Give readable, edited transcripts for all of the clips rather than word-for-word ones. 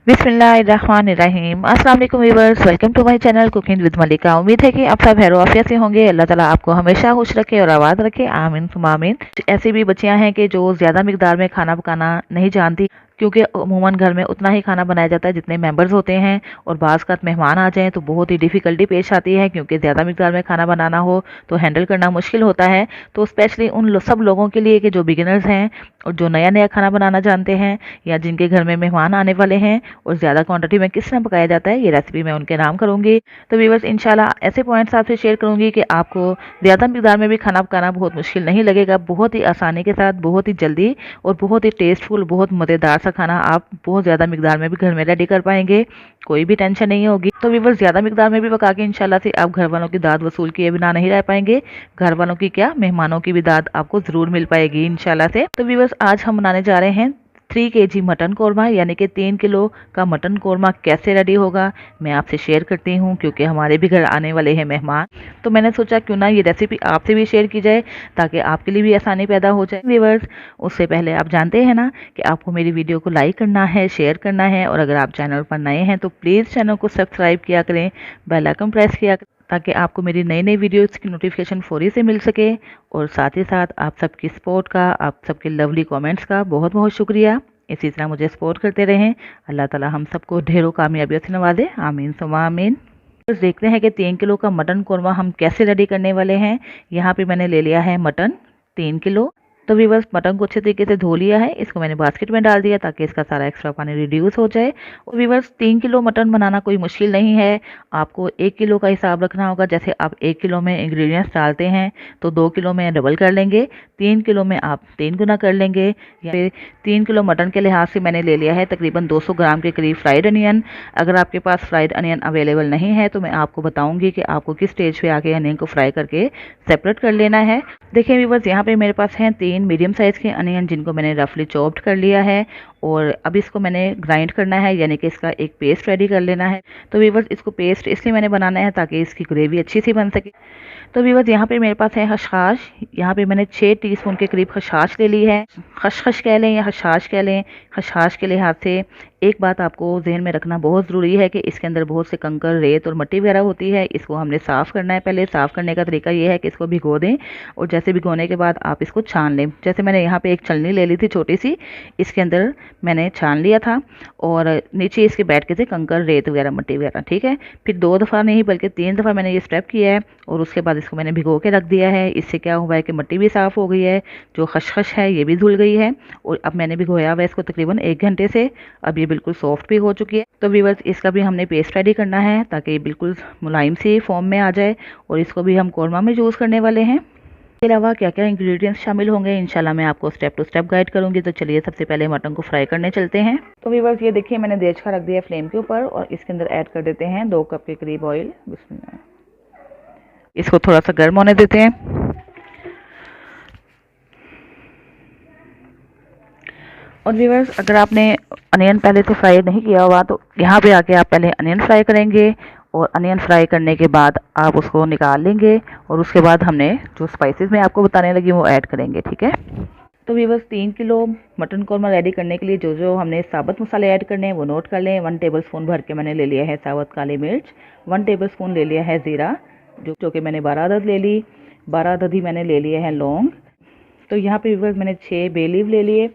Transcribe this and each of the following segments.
बिस्मिल्लाहिर्रहमानिर्रहीम। अस्सलाम वालेकुम viewers, welcome to my channel cooking with Malika. उम्मीद है कि आप सब खैर आफियत से होंगे। अल्लाह ताला आपको हमेशा खुश रखे और आबाद रखे, आमीन सुम्मा आमीन। ऐसी भी बच्चियां हैं कि जो ज़्यादा मिकदार में खाना पकाना नहीं जानती, क्योंकि अमूमन घर में उतना ही खाना बनाया जाता है जितने मेंबर्स होते हैं, और बाज़ का मेहमान आ जाएं तो बहुत ही डिफ़िकल्टी पेश आती है, क्योंकि ज़्यादा मिकदार में खाना बनाना हो तो हैंडल करना मुश्किल होता है। तो स्पेशली सब लोगों के लिए कि जो बिगिनर्स हैं और जो नया नया खाना बनाना जानते हैं, या जिनके घर में मेहमान आने वाले हैं और ज़्यादा क्वांटिटी में किस तरह पकाया जाता है, ये रेसिपी मैं उनके नाम करूँगी। तो व्यूअर्स, इंशाल्लाह ऐसे पॉइंट्स आपसे शेयर करूँगी कि आपको ज़्यादा मिकदार में भी खाना पकाना बहुत मुश्किल नहीं लगेगा। बहुत ही आसानी के साथ, बहुत ही जल्दी और बहुत ही टेस्टफुल, बहुत मज़ेदार सा खाना आप बहुत ज़्यादा मिकदार में भी घर में रेडी कर पाएंगे। कोई भी टेंशन नहीं होगी। तो व्यूअर्स, ज़्यादा मिकदार में भी पका के इंशाल्लाह से आप घर वालों की दाद वसूल किए बिना नहीं रह पाएंगे। घर वालों की क्या, मेहमानों की भी दाद आपको ज़रूर मिल पाएगी इंशाल्लाह से। तो व्यूअर्स, आज हम बनाने जा रहे हैं 3 केजी मटन कौरमा, यानी कि 3 किलो का मटन कौरमा कैसे रेडी होगा मैं आपसे शेयर करती हूँ, क्योंकि हमारे भी घर आने वाले हैं मेहमान। तो मैंने सोचा क्यों ना ये रेसिपी आपसे भी शेयर की जाए, ताकि आपके लिए भी आसानी पैदा हो जाए। व्यूअर्स, उससे पहले आप जानते हैं ना कि आपको मेरी वीडियो को लाइक करना है, शेयर करना है, और अगर आप चैनल पर नए हैं तो प्लीज़ चैनल को सब्सक्राइब किया करें, बेल आइकन प्रेस किया करें, ताकि आपको मेरी नई नई वीडियोस की नोटिफिकेशन फौरी से मिल सके। और साथ ही साथ आप सबकी सपोर्ट का, आप सबके लवली कमेंट्स का बहुत बहुत शुक्रिया। इसी तरह मुझे सपोर्ट करते रहें। अल्लाह ताला हम सबको ढेरों कामयाबियों से नवाजे, आमीन सुम्मा आमीन। बस देखते हैं कि 3 किलो का मटन कौरमा हम कैसे रेडी करने वाले हैं। यहाँ पे मैंने ले लिया है मटन 3 किलो। तो व्यूअर्स, मटन को अच्छे तरीके से धो लिया है, इसको मैंने बास्केट में डाल दिया ताकि इसका सारा एक्स्ट्रा पानी रिड्यूस हो जाए। और व्यूअर्स, 3 किलो मटन बनाना कोई मुश्किल नहीं है। आपको 1 किलो का हिसाब रखना होगा। जैसे आप 1 किलो में इंग्रेडिएंट्स डालते हैं तो 2 किलो में डबल कर लेंगे, 3 किलो में आप 3 गुना कर लेंगे। या फिर 3 किलो मटन के लिहाज से मैंने ले लिया है तकरीबन 200 ग्राम के करीब फ्राइड अनियन। अगर आपके पास फ्राइड अनियन अवेलेबल नहीं है तो मैं आपको बताऊंगी कि आपको किस स्टेज पे आके अनियन को फ्राई करके सेपरेट कर लेना है। देखिए व्यूअर्स, यहाँ पे मेरे पास हैं 3 मीडियम साइज़ के अनियन, जिनको मैंने रफली चॉप्ड कर लिया है, और अब इसको मैंने ग्राइंड करना है, यानी कि इसका एक पेस्ट रेडी कर लेना है। तो व्यूअर्स, इसको पेस्ट इसलिए मैंने बनाना है ताकि इसकी ग्रेवी अच्छी सी बन सके। तो व्यूअर्स, यहाँ पे मेरे पास है खसखस। यहाँ पे मैंने 6 टीस्पून के करीब खसखस ले ली है। खसखस कह लें या खसखस कह लें, खसखस के लिहाज से एक बात आपको जहन में रखना बहुत ज़रूरी है कि इसके अंदर बहुत से कंकर, रेत और मिट्टी वगैरह होती है। इसको हमने साफ़ करना है। पहले साफ़ करने का तरीका ये है कि इसको भिगो दें, और जैसे भिगोने के बाद आप इसको छान लें। जैसे मैंने यहाँ पे एक छलनी ले ली थी छोटी सी, इसके अंदर मैंने छान लिया था, और नीचे इसके बैठ के थे कंकर, रेत वगैरह, मिट्टी वगैरह। ठीक है, फिर 2 दफ़ा नहीं बल्कि 3 दफ़ा मैंने ये स्टेप किया है, और उसके बाद इसको मैंने भिगो के रख दिया है। इससे क्या हुआ है कि मिट्टी भी साफ़ हो गई है, जो खसखस है ये भी धुल गई है, और अब मैंने भिगोया हुआ है इसको तकरीबन 1 घंटे से। अब ये बिल्कुल सॉफ्ट भी हो चुकी है। तो व्यूअर्स, इसका भी हमने पेस्ट रेडी करना है ताकि ये बिल्कुल मुलायम सी फॉर्म में आ जाए, और इसको भी हम कौरमा में यूज़ करने वाले हैं। इसके अलावा क्या क्या इंग्रेडिएंट्स शामिल होंगे इंशाल्लाह मैं आपको स्टेप टू स्टेप गाइड करूंगी। तो चलिए सबसे पहले मटन को फ्राई करने चलते हैं। तो व्यूअर्स, ये देखिए मैंने देज का रख दिया फ्लेम के ऊपर, और इसके अंदर ऐड कर देते हैं 2 कप के करीब ऑयल। बिस्मिल्लाह, इसको थोड़ा सा गर्म होने देते हैं। और व्यूअर्स, अगर आपने अनियन पहले से फ्राई नहीं किया हुआ तो यहाँ पे आके आप पहले अनियन फ्राई करेंगे, और अनियन फ्राई करने के बाद आप उसको निकाल लेंगे, और उसके बाद हमने जो स्पाइसेस मैं आपको बताने लगी वो ऐड करेंगे। ठीक है, तो viewers, 3 kilo mutton korma ready करने के लिए जो जो हमने साबुत मसाले ऐड करने हैं वो नोट कर लें। 1 टेबलस्पून भर के मैंने ले लिया है साबुत काली मिर्च, 1 टेबलस्पून ले लिया है ज़ीरा, जो कि मैंने 12 अदद ले ली। 12 अदद ही मैंने ले लिए हैं लौंग। तो यहाँ पे व्यूअर्स मैंने 6 बे लीफ ले लिए।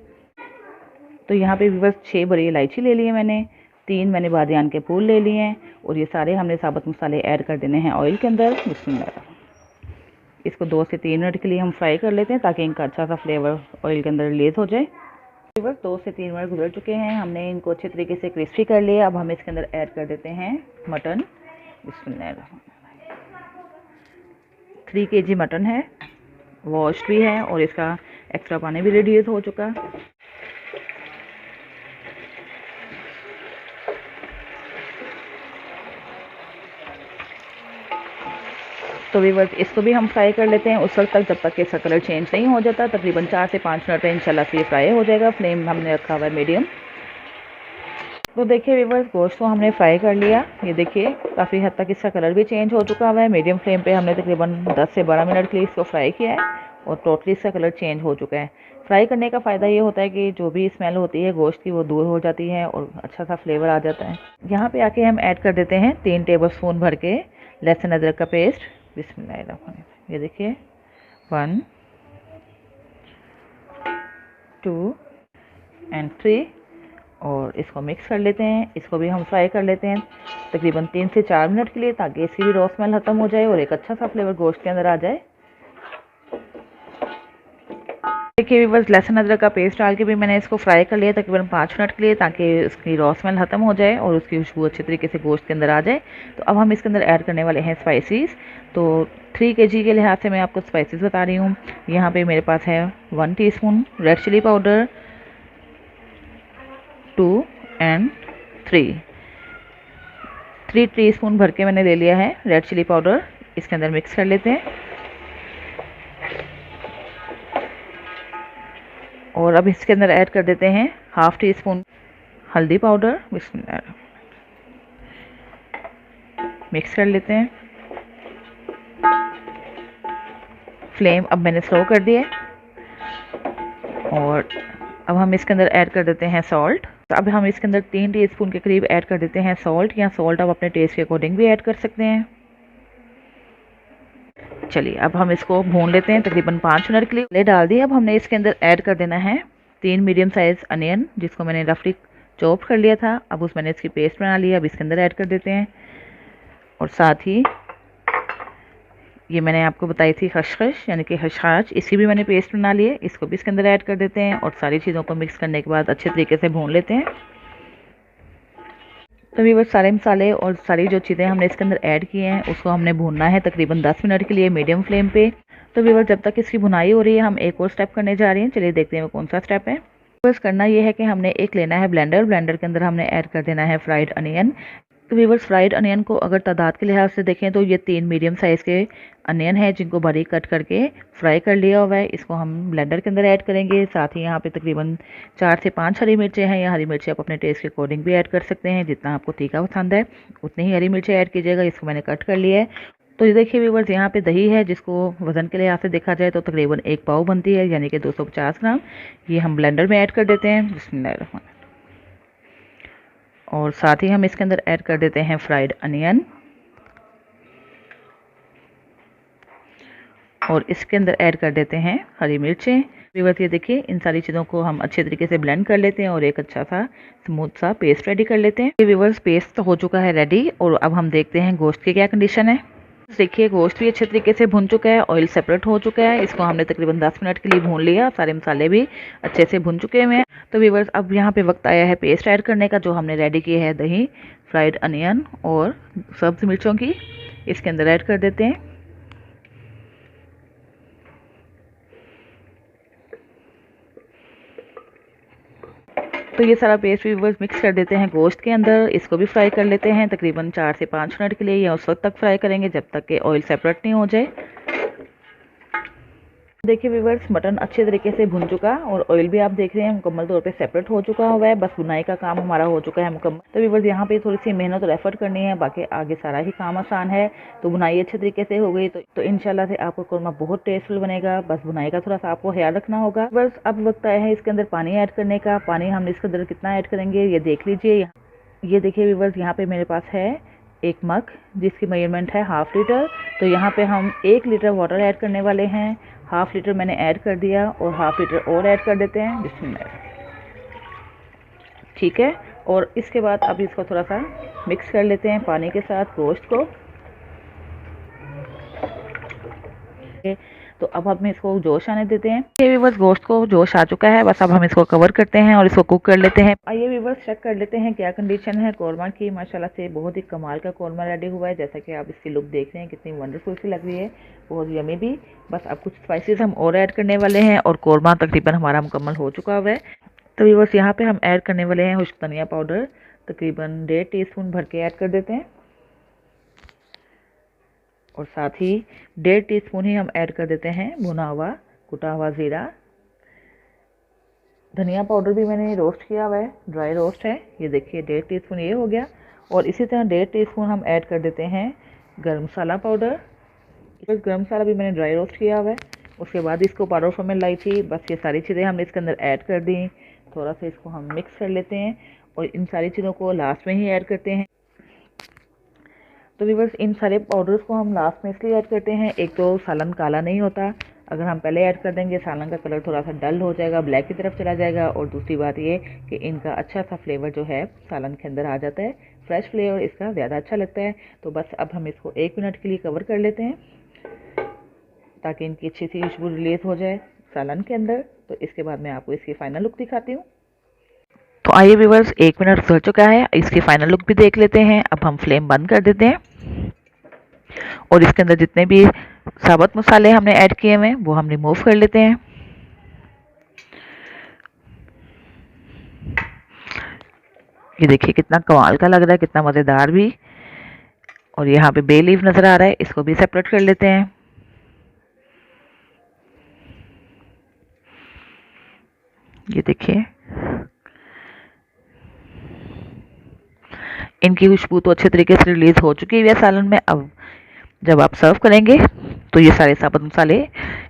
तो यहाँ पे व्यूअर्स 6 बड़ी इलायची ले लिए मैंने, 3 मैंने बादियान के फूल ले लिए हैं, और ये सारे हमने साबुत मसाले ऐड कर देने हैं ऑयल के अंदर। बिस्मिल्लाह, इसको 2 से 3 मिनट के लिए हम फ्राई कर लेते हैं ताकि इनका अच्छा सा फ्लेवर ऑयल के अंदर रिलीज हो जाए। व्यूअर्स, 2 से 3 मिनट गुजर चुके हैं, हमने इनको अच्छे तरीके से क्रिस्पी कर लिया। अब हम इसके अंदर ऐड कर देते हैं मटन। बिस्मिल्लाह, 3 केजी मटन है, वॉश भी है, और इसका एक्स्ट्रा पानी भी रिड्यूस हो चुका। तो व्यूअर्स, इसको भी हम फ्राई कर लेते हैं उस वक्त तक जब तक कि इसका कलर चेंज नहीं हो जाता। तकरीबन 4 से 5 मिनट में इंशाल्लाह से ये फ्राई हो जाएगा। फ्लेम हमने रखा हुआ है मीडियम। तो देखिए व्यूअर्स, गोश्त को हमने फ्राई कर लिया। ये देखिए काफ़ी हद तक इसका कलर भी चेंज हो चुका हुआ है। मीडियम फ्लेम पे हमने तकरीबन 10 से 12 मिनट के लिए इसको फ्राई किया है। और टोटली इसका कलर चेंज हो चुका है। फ्राई करने का फ़ायदा ये होता है कि जो भी स्मेल होती है गोश्त की वो दूर हो जाती है और अच्छा सा फ्लेवर आ जाता है। यहाँ पे आके हम ऐड कर देते हैं 3 टेबलस्पून भर के लहसुन अदरक का पेस्ट। बिस्मिल्लाहिर्रहमानिर्रहीम। ये देखिए 1 2 एंड 3 और इसको मिक्स कर लेते हैं। इसको भी हम फ्राई कर लेते हैं तकरीबन 3 से 4 मिनट के लिए, ताकि इसकी भी रॉ स्मेल ख़त्म हो जाए और एक अच्छा सा फ्लेवर गोश्त के अंदर आ जाए। देखिए व्यूअर्स, लहसुन अदरक का पेस्ट डाल के भी मैंने इसको फ्राई कर लिया तकरीबन 5 मिनट के लिए, ताकि उसकी रॉ स्मेल ख़त्म हो जाए और उसकी खुशबू अच्छे तरीके से गोश्त के अंदर आ जाए। तो अब हम इसके अंदर ऐड करने वाले हैं स्पाइसेस। तो 3 kg के लिहाज से मैं आपको स्पाइसेस बता रही हूँ। यहाँ पे मेरे पास है 1 teaspoon red chili powder, 2 and 3 teaspoon भर के मैंने ले लिया है रेड चिली पाउडर। इसके अंदर मिक्स कर लेते हैं और अब इसके अंदर ऐड कर देते हैं 1/2 टीस्पून हल्दी पाउडर। बिस्मिल्लाह, मिक्स कर लेते हैं। फ्लेम अब मैंने स्लो कर दिया और अब हम इसके अंदर ऐड कर देते हैं सॉल्ट। तो अब हम इसके अंदर 3 टीस्पून के करीब ऐड कर देते हैं सॉल्ट, या सॉल्ट आप अपने टेस्ट के अकॉर्डिंग भी ऐड कर सकते हैं। चलिए अब हम इसको भून लेते हैं तकरीबन 5 मिनट के लिए। डाल दिए। अब हमने इसके अंदर ऐड कर देना है 3 मीडियम साइज अनियन, जिसको मैंने रफली चॉप कर लिया था। अब मैंने इसकी पेस्ट बना लिया, अब इसके अंदर ऐड कर देते हैं। और साथ ही ये मैंने आपको बताई थी खसखस यानी कि खसखस, इसकी भी मैंने पेस्ट बना ली है, इसको भी इसके अंदर ऐड कर देते हैं और सारी चीज़ों को मिक्स करने के बाद अच्छे तरीके से भून लेते हैं। तभी वो सारे मसाले और सारी जो चीज़ें हमने इसके अंदर ऐड किए हैं उसको हमने भूनना है तकरीबन 10 मिनट के लिए मीडियम फ्लेम पे। तो व्यूअर्स, जब तक इसकी भुनाई हो रही है हम एक और स्टेप करने जा रहे हैं। चलिए देखते हैं वो कौन सा स्टेप है। बस करना ये है कि हमने एक लेना है ब्लेंडर के अंदर हमने ऐड कर देना है फ्राइड अनियन। तो व्यूअर्स, फ्राइड अनियन को अगर तादाद के लिहाज से देखें तो ये 3 मीडियम साइज़ के अनियन है जिनको बारीक कट करके फ्राई कर लिया हुआ है। इसको हम ब्लेंडर के अंदर ऐड करेंगे। साथ ही यहाँ पे तकरीबन 4 से 5 हरी मिर्चें हैं। या हरी मिर्चें आप अपने टेस्ट के अकॉर्डिंग भी ऐड कर सकते हैं, जितना आपको तीखा पसंद है उतनी ही हरी मिर्चें ऐड कीजिएगा। इसको मैंने कट कर लिया है। तो ये देखिए व्यूअर्स, यहाँ पे दही है जिसको वज़न के लिहाज से देखा जाए तो तकरीबन 1 पाव बनती है, यानी कि 250 ग्राम। ये हम ब्लेंडर में ऐड कर देते हैं। बिस्मिल्लाह। और साथ ही हम इसके अंदर ऐड कर देते हैं फ्राइड अनियन और इसके अंदर ऐड कर देते हैं हरी मिर्चें। व्यूअर्स, ये देखिए इन सारी चीज़ों को हम अच्छे तरीके से ब्लेंड कर लेते हैं और एक अच्छा सा स्मूथ सा पेस्ट रेडी कर लेते हैं। व्यूअर्स, पेस्ट तो हो चुका है रेडी और अब हम देखते हैं गोश्त की क्या कंडीशन है। देखिए गोश्त भी अच्छे तरीके से भुन चुका है, ऑयल सेपरेट हो चुका है। इसको हमने तकरीबन 10 मिनट के लिए भून लिया, सारे मसाले भी अच्छे से भुन चुके हुए हैं। तो व्यूअर्स, अब यहाँ पे वक्त आया है पेस्ट ऐड करने का, जो हमने रेडी किया है दही, फ्राइड अनियन और सब्ज़ मिर्चों की। इसके अंदर ऐड कर देते हैं। तो ये सारा पेस्ट व्यूअर्स मिक्स कर देते हैं गोश्त के अंदर। इसको भी फ्राई कर लेते हैं तकरीबन 4 से 5 मिनट के लिए, या उस वक्त तक फ्राई करेंगे जब तक कि ऑयल सेपरेट नहीं हो जाए। देखिए व्यूअर्स, मटन अच्छे तरीके से भुन चुका और ऑयल भी आप देख रहे हैं मुकम्मल तौर पे सेपरेट हो चुका हुआ है। बस बुनाई का काम हमारा हो चुका है मुकम्मल। तो व्यूअर्स, यहाँ पे थोड़ी सी मेहनत और एफर्ट करनी है, बाकी आगे सारा ही काम आसान है। तो बुनाई अच्छे तरीके से हो गई तो इंशाल्लाह से आपका कुरमा बहुत टेस्टफुल बनेगा। बस बुनाई का थोड़ा सा आपको ख्याल रखना होगा। बस अब वक्त आया है इसके अंदर पानी ऐड करने का। पानी हम इसके अंदर कितना ऐड करेंगे ये देख लीजिए। ये देखिए व्यूअर्स, यहाँ पे मेरे पास है एक मग जिसकी मेजरमेंट है 1/2 लीटर। तो यहाँ पे हम 1 लीटर वाटर ऐड करने वाले हैं। 1/2 लीटर मैंने ऐड कर दिया और 1/2 लीटर और ऐड कर देते हैं। बिस्मिल्लाह। ठीक है, और इसके बाद अब इसको थोड़ा सा मिक्स कर लेते हैं पानी के साथ गोश्त को। तो अब हम इसको जोश आने देते हैं। ये व्यूअर्स, गोश्त को जोश आ चुका है, बस अब हम इसको कवर करते हैं और इसको कुक कर लेते हैं। आइए व्यूअर्स, चेक कर लेते हैं क्या कंडीशन है कौरमा की। माशाल्लाह से बहुत ही कमाल का कौरमा रेडी हुआ है। जैसा कि आप इसकी लुक देख रहे हैं कितनी वंडरफुल सी लग रही है, बहुत यमी भी। बस अब कुछ स्पाइसेस हम और ऐड करने वाले हैं और कौरमा तकरीबन हमारा मुकम्मल हो चुका हुआ है। तो व्यूअर्स, यहाँ पे हम ऐड करने वाले हैं खुश्क धनिया पाउडर, तकरीबन 1.5 टीस्पून भर के ऐड कर देते हैं। और साथ ही 1.5 टीस्पून ही हम ऐड कर देते हैं भुना हुआ कुटा हुआ ज़ीरा। धनिया पाउडर भी मैंने रोस्ट किया हुआ है, ड्राई रोस्ट है। ये देखिए 1.5 टीस्पून ये हो गया। और इसी तरह 1.5 टीस्पून हम ऐड कर देते हैं गरम मसाला पाउडर। गरम मसाला भी मैंने ड्राई रोस्ट किया हुआ है उसके बाद इसको पाउडर फॉर्म में लाई थी। बस ये सारी चीज़ें हमने इसके अंदर ऐड कर दी। थोड़ा सा इसको हम मिक्स कर लेते हैं और इन सारी चीज़ों को लास्ट में ही ऐड करते हैं। तो व्यूअर्स, इन सारे पाउडर्स को हम लास्ट में इसलिए ऐड करते हैं, एक तो सालन काला नहीं होता, अगर हम पहले ऐड कर देंगे सालन का कलर थोड़ा सा डल हो जाएगा, ब्लैक की तरफ चला जाएगा। और दूसरी बात ये कि इनका अच्छा सा फ्लेवर जो है सालन के अंदर आ जाता है, फ्रेश फ्लेवर इसका ज़्यादा अच्छा लगता है। तो बस अब हम इसको 1 मिनट के लिए कवर कर लेते हैं ताकि इनकी अच्छी सी खुशबू रिलीज हो जाए सालन के अंदर। तो इसके बाद मैं आपको इसकी फाइनल लुक दिखाती हूँ। तो आइए व्यूअर्स, 1 मिनट हो चुका है, इसकी फाइनल लुक भी देख लेते हैं। अब हम फ्लेम बंद कर देते हैं और इसके अंदर जितने भी साबुत मसाले हमने ऐड किए हुए हैं वो हम रिमूव कर लेते हैं। ये देखिए कितना कमाल का लग रहा है, कितना मज़ेदार भी। और यहाँ पे बे लीफ नज़र आ रहा है, इसको भी सेपरेट कर लेते हैं। ये देखिए इनकी खुशबू तो अच्छे तरीके से रिलीज हो चुकी है सालन में। अब जब आप सर्व करेंगे तो ये सारे साबुत मसाले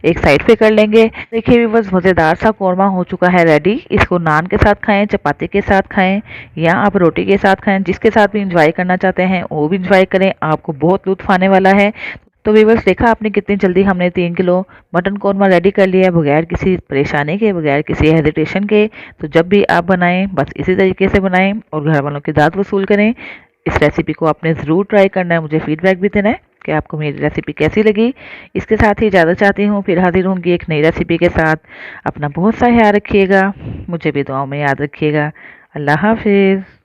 एक साइड पे कर लेंगे। देखिए व्यूअर्स, मज़ेदार सा कौरमा हो चुका है रेडी। इसको नान के साथ खाएं, चपाती के साथ खाएं या आप रोटी के साथ खाएं, जिसके साथ भी इंजॉय करना चाहते हैं वो भी इंजॉय करें, आपको बहुत लुत्फ आने वाला है। तो व्यूअर्स, देखा आपने कितनी जल्दी हमने 3 किलो मटन कौरमा रेडी कर लिया है, बगैर किसी परेशानी के, बगैर किसी हेजिटेशन के। तो जब भी आप बनाएं बस इसी तरीके से बनाएं और घर वालों की दाद वसूल करें। इस रेसिपी को आपने ज़रूर ट्राई करना है, मुझे फीडबैक भी देना है कि आपको मेरी रेसिपी कैसी लगी। इसके साथ ही इजाज़त चाहती हूँ, फिर हाजिर होंगी एक नई रेसिपी के साथ। अपना बहुत सा ख्याल रखिएगा, मुझे भी दुआओं में याद रखिएगा। अल्लाह हाफिज़।